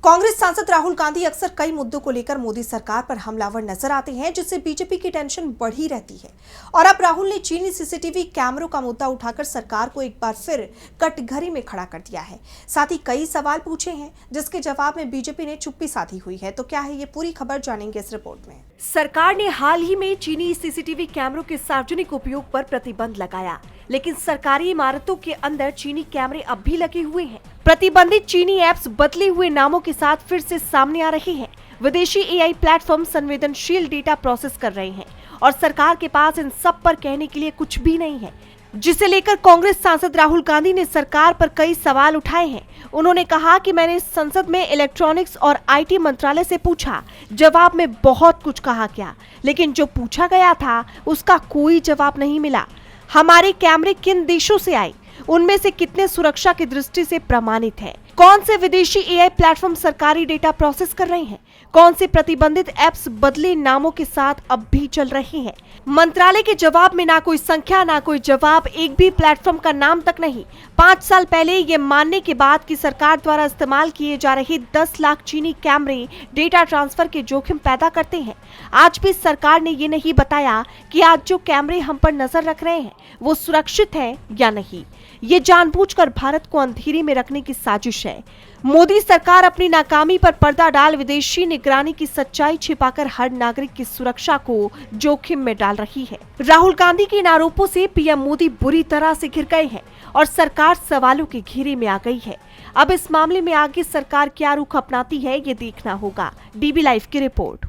कांग्रेस सांसद राहुल गांधी अक्सर कई मुद्दों को लेकर मोदी सरकार पर हमलावर नजर आते हैं, जिससे बीजेपी की टेंशन बढ़ी रहती है। और अब राहुल ने चीनी सीसीटीवी कैमरों का मुद्दा उठाकर सरकार को एक बार फिर कटघरे में खड़ा कर दिया है। साथ ही कई सवाल पूछे हैं, जिसके जवाब में बीजेपी ने चुप्पी साधी हुई है। तो क्या है ये पूरी खबर, जानेंगे इस रिपोर्ट में। सरकार ने हाल ही में चीनी सीसीटीवी कैमरों के सार्वजनिक उपयोग पर प्रतिबंध लगाया, लेकिन सरकारी इमारतों के अंदर चीनी कैमरे अब भी लगे हुए हैं। प्रतिबंधित चीनी ऐप्स बदले हुए नामों के साथ फिर से सामने आ रहे हैं। विदेशी एआई प्लेटफॉर्म संवेदनशील डेटा प्रोसेस कर रहे हैं और सरकार के पास इन सब पर कहने के लिए कुछ भी नहीं है, जिसे लेकर कांग्रेस सांसद राहुल गांधी ने सरकार पर कई सवाल उठाए हैं। उन्होंने कहा कि मैंने संसद में इलेक्ट्रॉनिक्स और आईटी मंत्रालय से पूछा, जवाब में बहुत कुछ कहा गया, लेकिन जो पूछा गया था उसका कोई जवाब नहीं मिला। हमारे कैमरे किन देशों से आए, उनमें से कितने सुरक्षा की दृष्टि से प्रमाणित हैं? कौन से विदेशी एआई प्लेटफॉर्म सरकारी डेटा प्रोसेस कर रहे हैं? कौन से प्रतिबंधित ऐप्स बदले नामों के साथ अब भी चल रहे हैं? मंत्रालय के जवाब में ना कोई संख्या, ना कोई जवाब, एक भी प्लेटफॉर्म का नाम तक नहीं। 5 साल पहले ये मानने के बाद कि सरकार द्वारा इस्तेमाल किए जा रहे 10 लाख चीनी कैमरे डेटा ट्रांसफर के जोखिम पैदा करते हैं, आज भी सरकार ने ये नहीं बताया कि आज जो कैमरे हम पर नजर रख रहे हैं वो सुरक्षित है या नहीं। ये जानबूझकर भारत को अंधेरे में रखने की साजिश है। मोदी सरकार अपनी नाकामी पर पर्दा डाल विदेशी निगरानी की सच्चाई छिपाकर हर नागरिक की सुरक्षा को जोखिम में डाल रही है। राहुल गांधी के इन आरोपों से पीएम मोदी बुरी तरह से घिर गए हैं और सरकार सवालों के घेरे में आ गई है। अब इस मामले में आगे सरकार क्या रुख अपनाती है, ये देखना होगा। डीबी लाइव की रिपोर्ट।